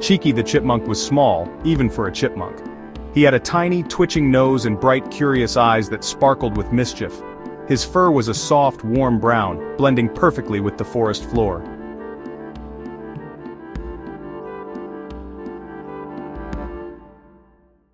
Cheeky the chipmunk was small, even for a chipmunk. He had a tiny, twitching nose and bright, curious eyes that sparkled with mischief. His fur was a soft, warm brown, blending perfectly with the forest floor.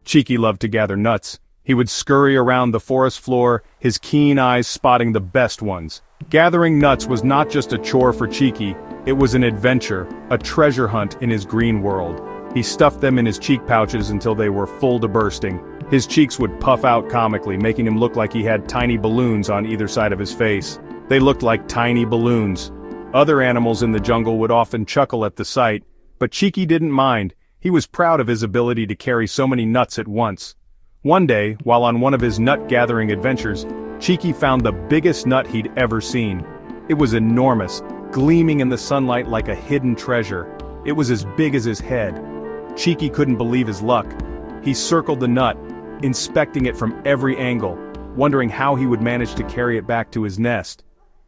Cheeky loved to gather nuts. He would scurry around the forest floor, his keen eyes spotting the best ones. Gathering nuts was not just a chore for Cheeky, it was an adventure, a treasure hunt in his green world. He stuffed them in his cheek pouches until they were full to bursting. His cheeks would puff out comically, making him look like he had tiny balloons on either side of his face. They looked like tiny balloons. Other animals in the jungle would often chuckle at the sight, but Cheeky didn't mind. He was proud of his ability to carry so many nuts at once. One day, while on one of his nut-gathering adventures, Cheeky found the biggest nut he'd ever seen. It was enormous, gleaming in the sunlight like a hidden treasure. It was as big as his head. Cheeky couldn't believe his luck. He circled the nut, inspecting it from every angle, wondering how he would manage to carry it back to his nest.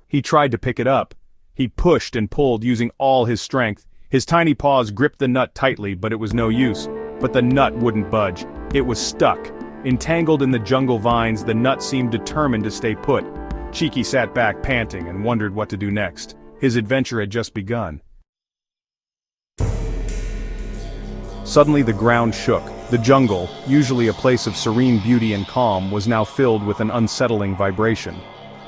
He tried to pick it up. He pushed and pulled using all his strength. His tiny paws gripped the nut tightly, but it was no use. But the nut wouldn't budge. It was stuck. Entangled in the jungle vines, the nut seemed determined to stay put. Cheeky sat back panting and wondered what to do next. His adventure had just begun. Suddenly the ground shook. The jungle, usually a place of serene beauty and calm, was now filled with an unsettling vibration.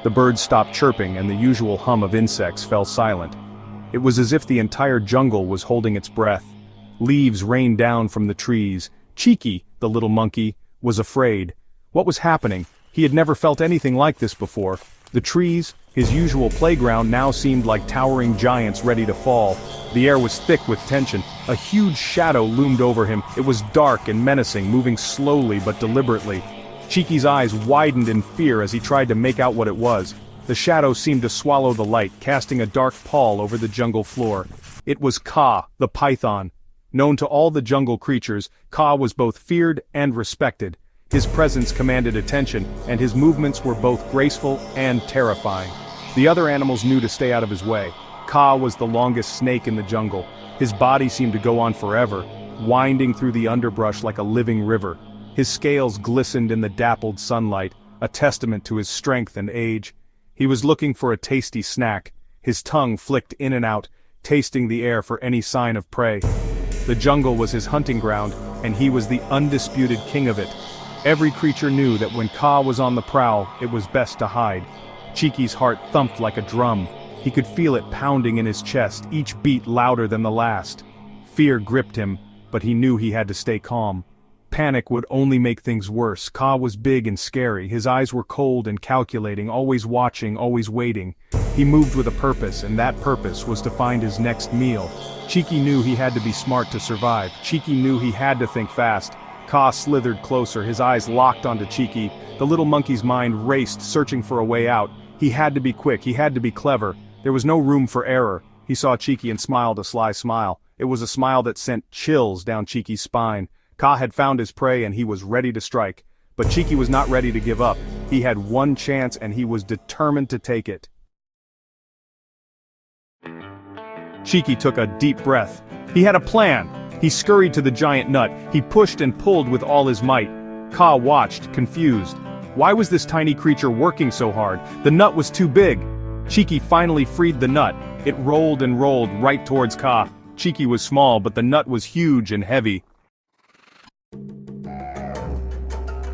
The birds stopped chirping and the usual hum of insects fell silent. It was as if the entire jungle was holding its breath. Leaves rained down from the trees. Cheeky, the little monkey, was afraid. What was happening? He had never felt anything like this before. The trees, his usual playground, now seemed like towering giants ready to fall. The air was thick with tension. A huge shadow loomed over him. It was dark and menacing, moving slowly but deliberately. Cheeky's eyes widened in fear as he tried to make out what it was. The shadow seemed to swallow the light, casting a dark pall over the jungle floor. It was Kaa, the python. Known to all the jungle creatures, Kaa was both feared and respected. His presence commanded attention, and his movements were both graceful and terrifying. The other animals knew to stay out of his way. Kaa was the longest snake in the jungle. His body seemed to go on forever, winding through the underbrush like a living river. His scales glistened in the dappled sunlight, a testament to his strength and age. He was looking for a tasty snack. His tongue flicked in and out, tasting the air for any sign of prey. The jungle was his hunting ground, and he was the undisputed king of it. Every creature knew that when Kaa was on the prowl, it was best to hide. Cheeky's heart thumped like a drum. He could feel it pounding in his chest, each beat louder than the last. Fear gripped him, but he knew he had to stay calm. Panic would only make things worse. Kaa was big and scary. His eyes were cold and calculating, always watching, always waiting. He moved with a purpose, and that purpose was to find his next meal. Cheeky knew he had to be smart to survive. Cheeky knew he had to think fast. Kaa slithered closer, his eyes locked onto Cheeky. The little monkey's mind raced, searching for a way out. He had to be quick, he had to be clever. There was no room for error. He saw Cheeky and smiled a sly smile. It was a smile that sent chills down Cheeky's spine. Kaa had found his prey and he was ready to strike. But Cheeky was not ready to give up. He had one chance and he was determined to take it. Cheeky took a deep breath. He had a plan. He scurried to the giant nut. He pushed and pulled with all his might. Kaa watched, confused. Why was this tiny creature working so hard? The nut was too big. Cheeky finally freed the nut. It rolled and rolled right towards Kaa. Cheeky was small, but the nut was huge and heavy.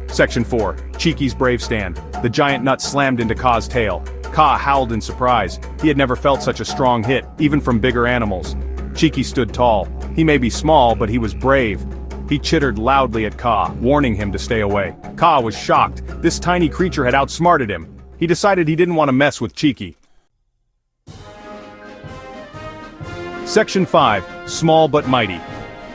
Section 4. Cheeky's Brave Stand. The giant nut slammed into Kaa's tail. Kaa howled in surprise. He had never felt such a strong hit, even from bigger animals. Cheeky stood tall. He may be small, but he was brave. He chittered loudly at Kaa, warning him to stay away. Kaa was shocked. This tiny creature had outsmarted him. He decided he didn't want to mess with Cheeky. Section 5. Small but mighty.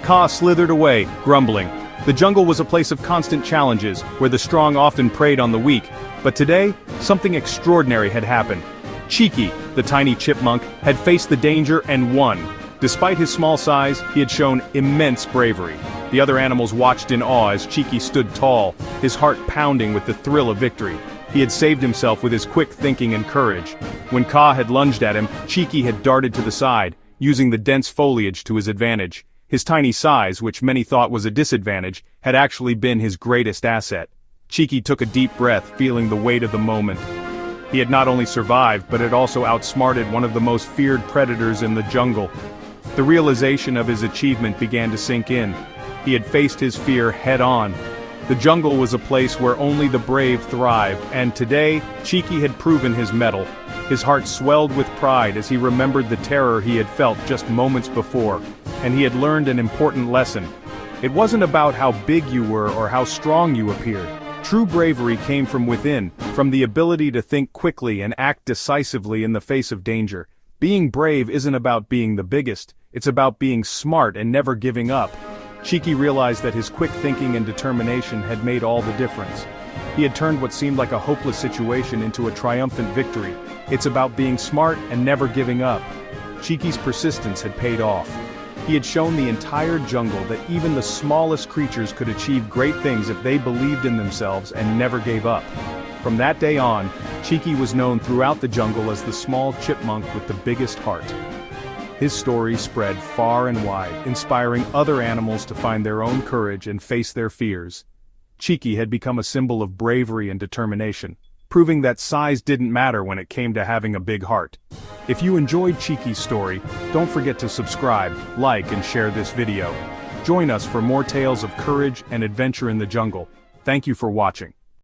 Kaa slithered away, grumbling. The jungle was a place of constant challenges, where the strong often preyed on the weak. But today, something extraordinary had happened. Cheeky, the tiny chipmunk, had faced the danger and won. Despite his small size, he had shown immense bravery. The other animals watched in awe as Cheeky stood tall, his heart pounding with the thrill of victory. He had saved himself with his quick thinking and courage. When Kaa had lunged at him, Cheeky had darted to the side, using the dense foliage to his advantage. His tiny size, which many thought was a disadvantage, had actually been his greatest asset. Cheeky took a deep breath, feeling the weight of the moment. He had not only survived, but had also outsmarted one of the most feared predators in the jungle. The realization of his achievement began to sink in. He had faced his fear head-on. The jungle was a place where only the brave thrive, and today, Cheeky had proven his mettle. His heart swelled with pride as he remembered the terror he had felt just moments before, and he had learned an important lesson. It wasn't about how big you were or how strong you appeared. True bravery came from within, from the ability to think quickly and act decisively in the face of danger. Being brave isn't about being the biggest, it's about being smart and never giving up. Cheeky realized that his quick thinking and determination had made all the difference. He had turned what seemed like a hopeless situation into a triumphant victory. It's about being smart and never giving up. Cheeky's persistence had paid off. He had shown the entire jungle that even the smallest creatures could achieve great things if they believed in themselves and never gave up. From that day on, Cheeky was known throughout the jungle as the small chipmunk with the biggest heart. His story spread far and wide, inspiring other animals to find their own courage and face their fears. Cheeky had become a symbol of bravery and determination, proving that size didn't matter when it came to having a big heart. If you enjoyed Cheeky's story, don't forget to subscribe, like, and share this video. Join us for more tales of courage and adventure in the jungle. Thank you for watching.